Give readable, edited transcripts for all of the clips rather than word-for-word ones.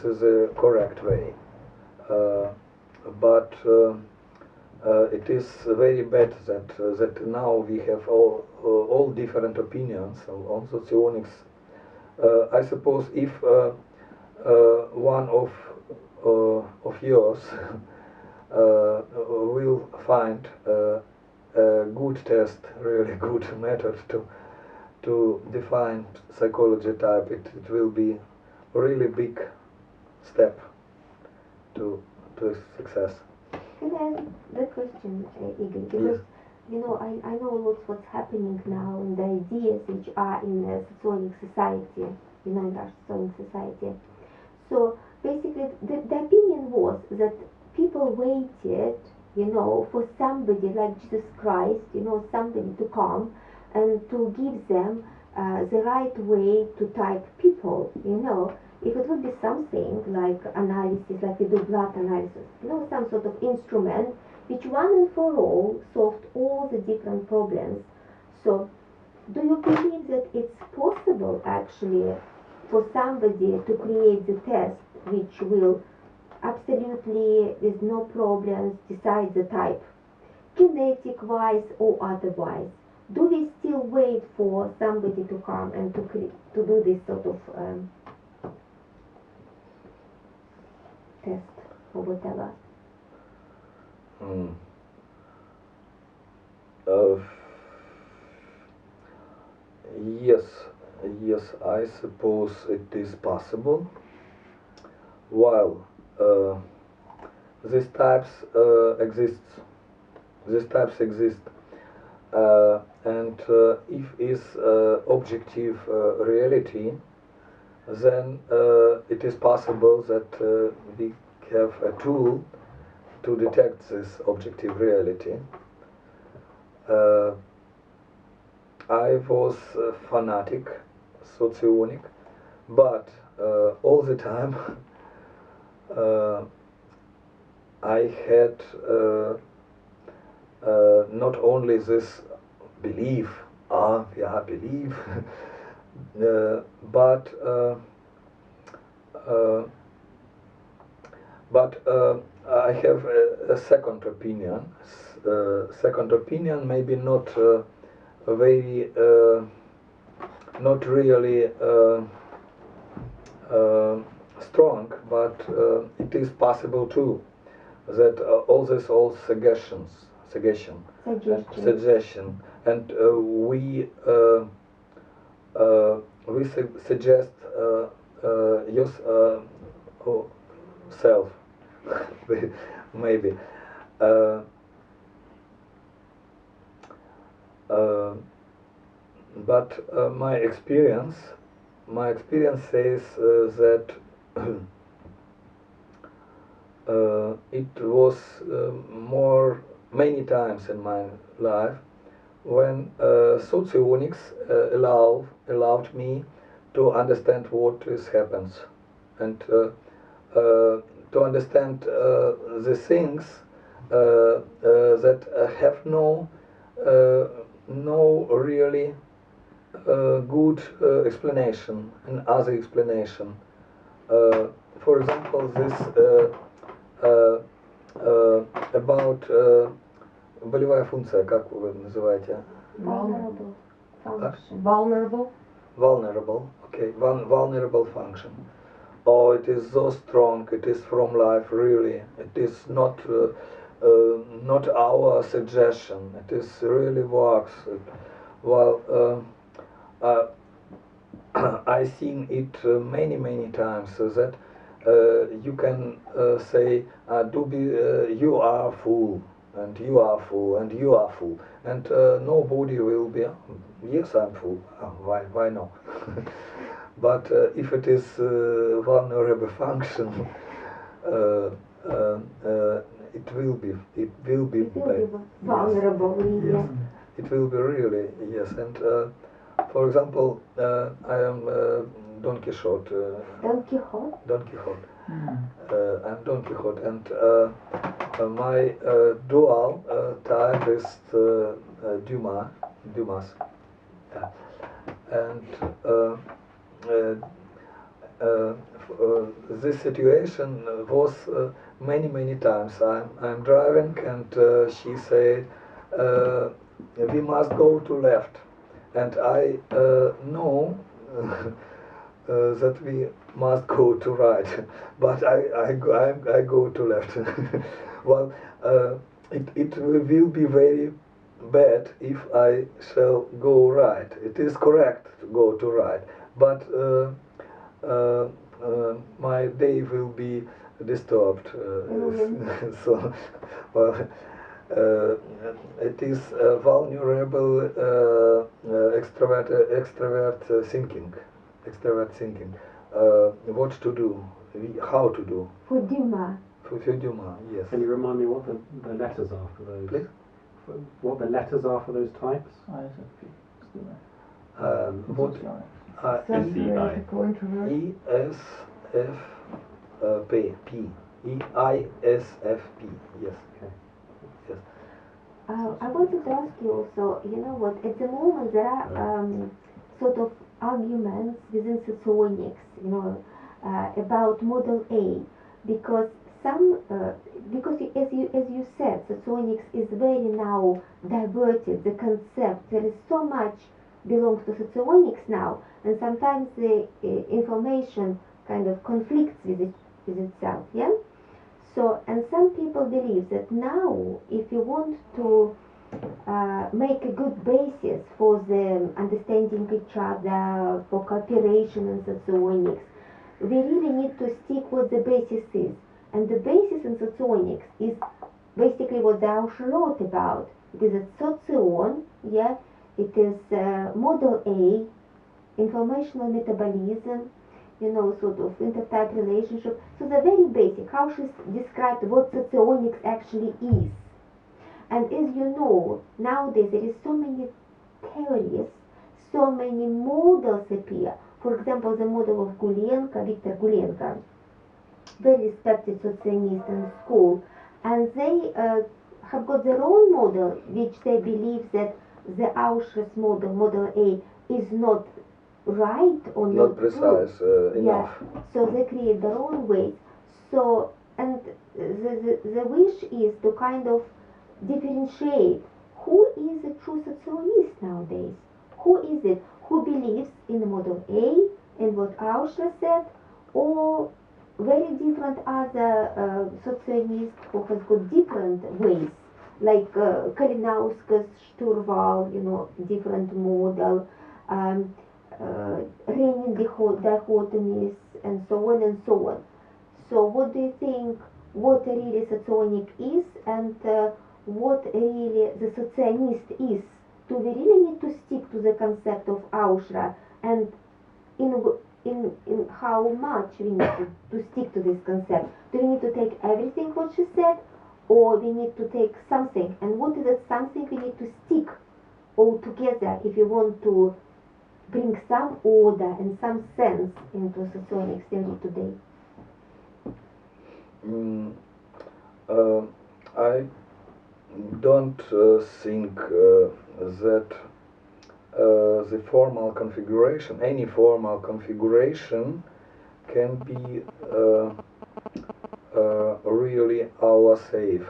is a correct way, but it is very bad that now we have all different opinions on socionics. I suppose if one of yours will find a good test, really good method to define psychology type, it will be a really big step to success. Can I ask the question, Igor? Because you know, I know lots what's happening now in the ideas which are in the socionic society, you know, in our socionic society. So basically, the opinion was that people waited, you know, for somebody like Jesus Christ, you know, somebody to come and to give them the right way to type people, you know. If it would be something like analysis, like we do blood analysis, you know, some sort of instrument which one and for all solved all the different problems. So, do you believe that it's possible actually for somebody to create the test which will absolutely, with no problems, decide the type, genetic-wise or otherwise? Do we still wait for somebody to come and to do this sort of test or whatever? Yes, I suppose it is possible. While these types exist, and if is objective reality, then it is possible that we have a tool to detect this objective reality. I was a fanatic, socionic, but all the time I had not only this belief, belief, but I have a second opinion. Second opinion, maybe not very, not really strong, but it is possible too that all suggestion, and we suggest yourself, maybe. But my experience says that it was many times in my life when socionics allowed me to understand what happens, and to understand the things that have no really good explanation and other explanation. For example, this about болевая функция, как вы называете? Vulnerable function. Vulnerable, okay, vulnerable function. Oh, it is so strong, it is from life, really. It is not our suggestion, it is really works. Well, I've seen it many times, that you can say, you are fool, and you are fool, and you are fool, and nobody will be, yes, I'm fool, why no? But if it is vulnerable function, it will be vulnerable, yes. It will be really, yes. And for example, I am Don Quixote. Don Quixote? Don Quixote. I'm Don Quixote, and my dual type is Dumas. And this situation was many times. I'm driving and she said we must go to left, and I know that we must go to right, but I go to left. Well, it will be very bad if I shall go right. It is correct to go to right, but my day will be disturbed. So, well, it is vulnerable extrovert thinking. Extrovert thinking. What to do? How to do? For Duma. For Duma, yes. Can you remind me what the letters are for those? Please? What the letters are for those types? ISFP. What? Sociological introvert. ESFP. EISFP. Yes. Okay. Yes. I wanted to ask you also, you know what, at the moment there are sort of arguments within socionics, you know, about model A, because as you said, socionics is very now diverted, the concept, there is so much belongs to socionics now, and sometimes the information kind of conflicts with itself, yeah? So, and some people believe that now, if you want to make a good basis for the understanding each other, for cooperation and socionics, we really need to stick what the basis is. And the basis in socionics is basically what the Ausher wrote about. It is a sotion, yeah, it is model A, informational metabolism, you know, sort of intertype relationship. So the very basic, how she described what socionics actually is. And as you know, nowadays there is so many theories, so many models appear. For example, the model of Gulenko, Victor Gulenko, very respected socialist in school, and they have got their own model, which they believe that the Ausher's model, model A, is not right or not precise enough. Yeah. So they create their own way. So, and the wish is to kind of differentiate who is a true socialist nowadays. Who is it who believes in the model A and what Ausher said, or very different other socialists who has got different ways, like Kalinauskas, Sturval, you know, different model. Lenin dichotomies, and so on and so on. So what do you think, what really socionic is, and what really the socialist is? Do we really need to stick to the concept of Ausher, and in how much we need to stick to this concept? Do we need to take everything what she said, or we need to take something, and what is it something we need to stick all together if you want to bring some order and some sense into socionics theory today? I don't think that the formal configuration, any formal configuration, can be really our safe.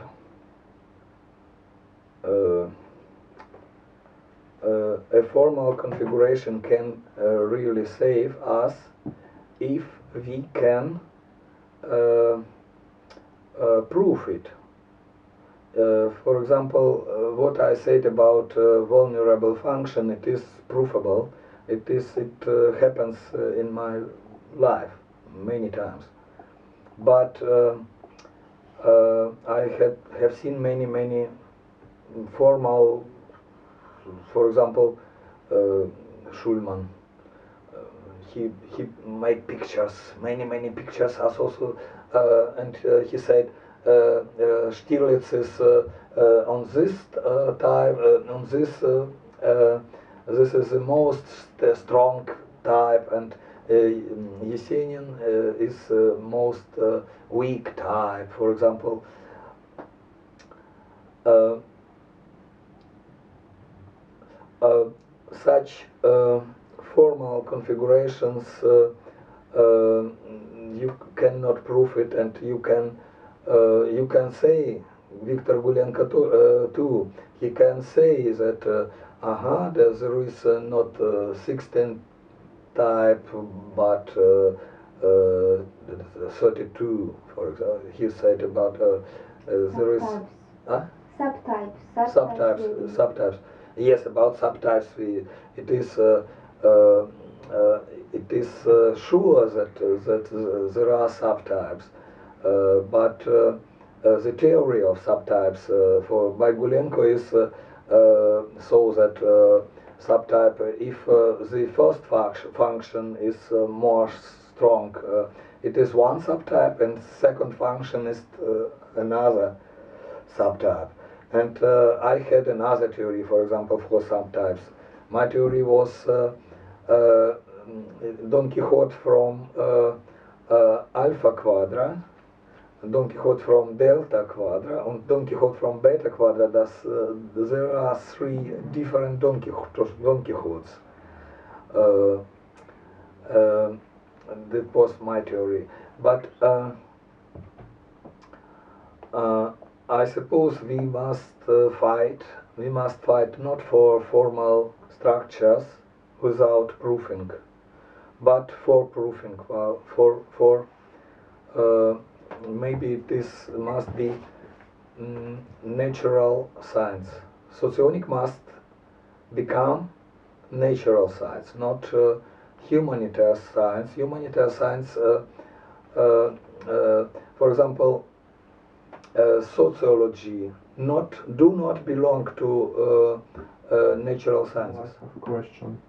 A formal configuration can really save us if we can prove it. For example, what I said about vulnerable function, it is provable. It happens in my life many times. But I have seen many formal. For example, Schulman, he made pictures, many pictures, as also, and he said Stiglitz is on this type, on this. This is the most strong type, and Yesenin is most weak type. For example. Such formal configurations you cannot prove it, and you can say, Viktor Gulenko too, he can say that there is not 16 type, but 32, for example. He said about there is subtypes. Yes, about subtypes. It is sure that there are subtypes, but the theory of subtypes by Gulenko is so that subtype, if the first function is more strong, it is one subtype, and second function is another subtype. And I had another theory, for example, for subtypes. My theory was Don Quixote from alpha quadra, Don Quixote from delta quadra, and Don Quixote from beta quadra. There are 3 different Don Quixotes. That was my theory. But I suppose we must fight. We must fight not for formal structures without proving, but for proving. For maybe this must be natural science. Socionic must become natural science, not humanitarian science. Humanitarian science, for example, sociology do not belong to natural sciences. I have a question.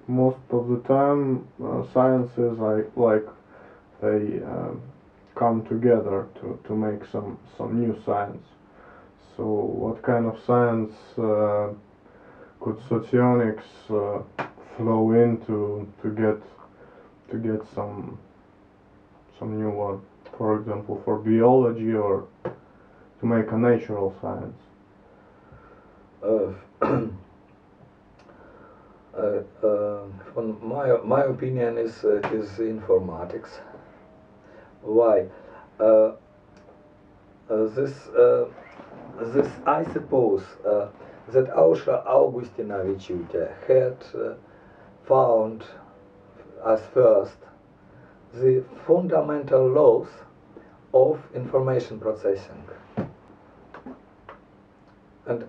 Most of the time, sciences like they come together to make some new science. So, what kind of science could socionics flow into to get some new one? For example, for biology, or to make a natural science? From my opinion is it is informatics. Why? This I suppose that Ausra Augustinavičiūtė had found as first the fundamental laws of information processing. And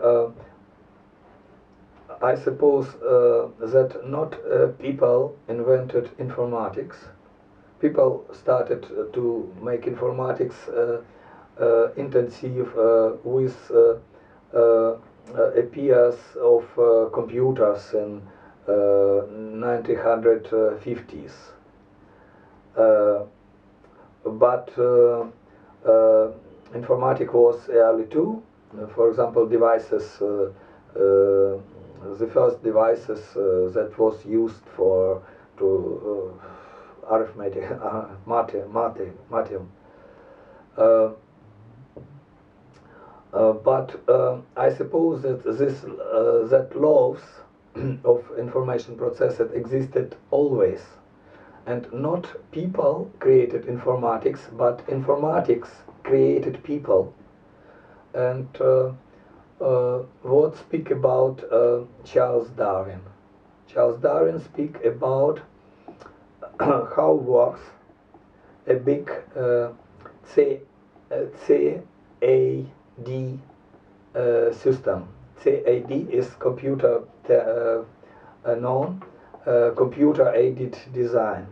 I suppose that not people invented informatics. People started to make informatics intensive with appearance of computers in 1950s. But informatics was early too. For example, devices, the first devices that was used to arithmetic, mathematics. But I suppose that that laws of information processing existed always, and not people created informatics, but informatics created people. And what speak about Charles Darwin? Charles Darwin speak about how works a big CAD system. CAD is computer known computer-aided design.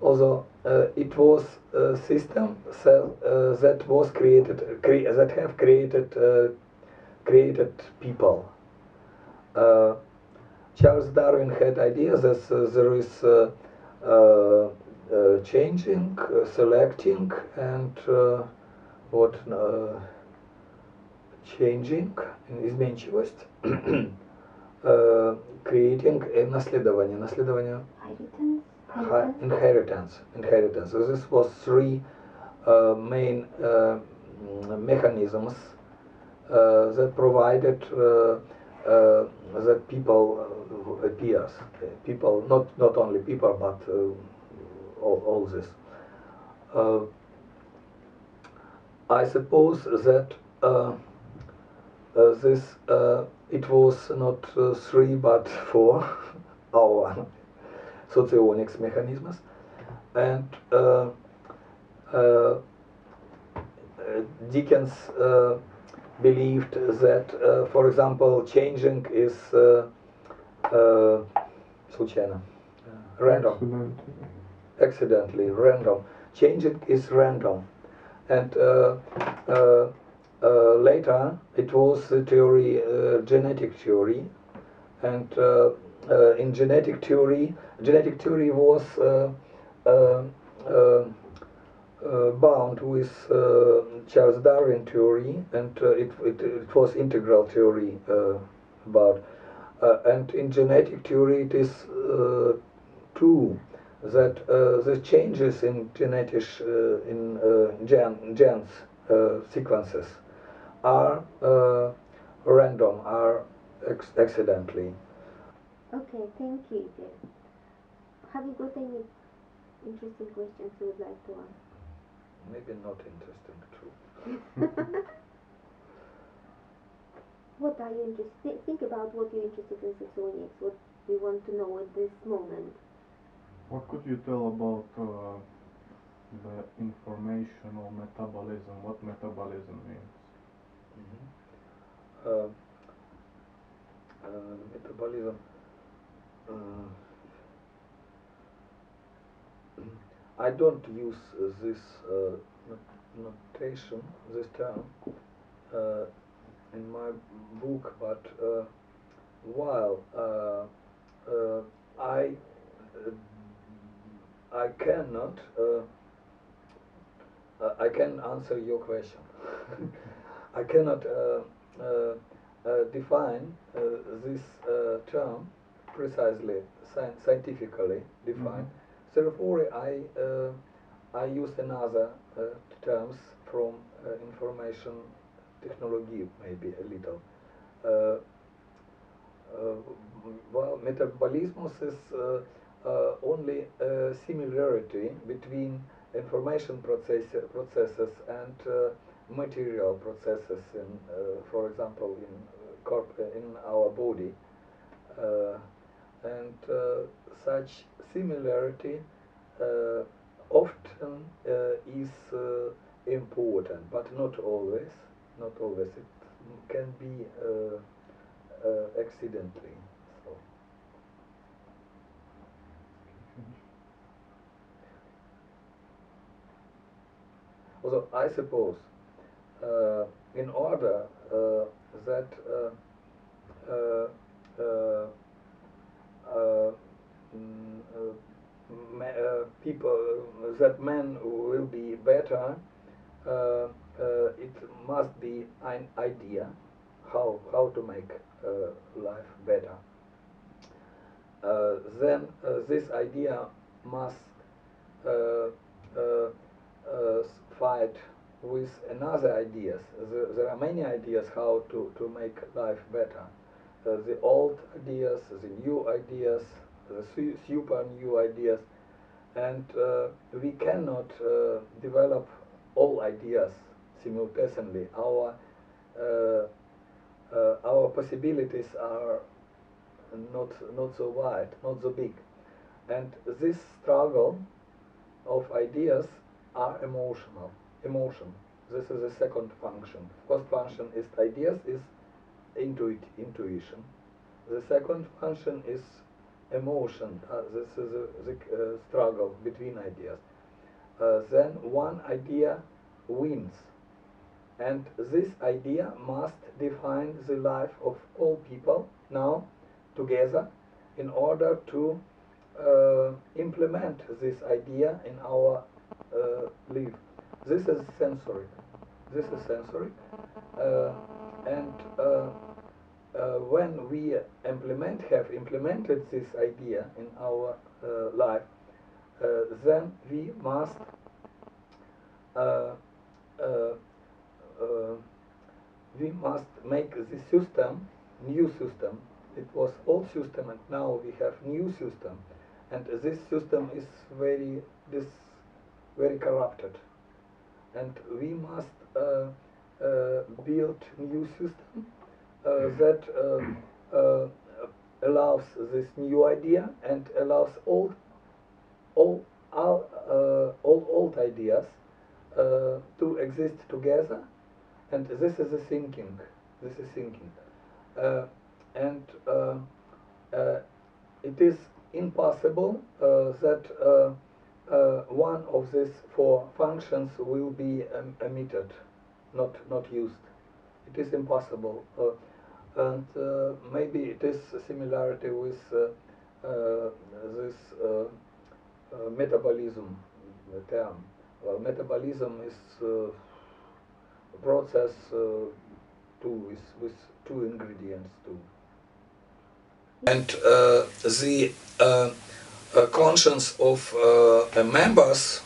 Although it was a system that was that have created people. Charles Darwin had ideas that there is changing, selecting, and changing, изменчивость, creating наследование. Inheritance. So this was 3 main mechanisms that provided that people appears, people, not only people, but all this. I suppose that this it was not 3 but 4 our socionics mechanisms, and Dickens believed that, for example, changing is случайно, random, accidentally random. Changing is random, and later it was the theory, genetic theory, and in genetic theory was bound with Charles Darwin theory, and it was integral theory about. And in genetic theory it is true that the changes in genetic genes sequences are random, are accidentally. Okay, thank you, Igor. Have you got any interesting questions you would like to ask? Maybe not interesting, true. What are you interested? Think about what you're interested in socionics. What you want to know at this moment. What could you tell about the informational metabolism? What metabolism means? Metabolism. I don't use this notation, this term, in my book, but while I cannot, I can answer your question. I cannot define this term precisely, scientifically defined. Therefore, I use another terms from information technology, maybe a little. Well, metabolism is only a similarity between information processes and material processes in, for example, in our body, and such similarity often is important, but not always. Not always. It can be accidentally. So. Also, I suppose in order that people, that men will be better, it must be an idea how to make life better. Then this idea must fight with another ideas. There are many ideas how to make life better. The old ideas, the new ideas, the super new ideas, and we cannot develop all ideas simultaneously. Our possibilities are not so wide, not so big, and this struggle of ideas are emotional. Emotion. This is the second function. First function is ideas, is intuition. The second function is emotion. This is the struggle between ideas. Then one idea wins, and this idea must define the life of all people now together in order to implement this idea in our life. This is sensory. This is sensory, and when we have implemented this idea in our life, then we must make the system new system. It was old system, and now we have new system, and this system is very corrupted, and we must build new system that allows this new idea and allows all old ideas to exist together, and this is the thinking. This is thinking, and it is impossible that one of these four functions will be omitted, not used. It is impossible, and maybe it is a similarity with this metabolism term. Metabolism is a process with two ingredients too. And the conscience of members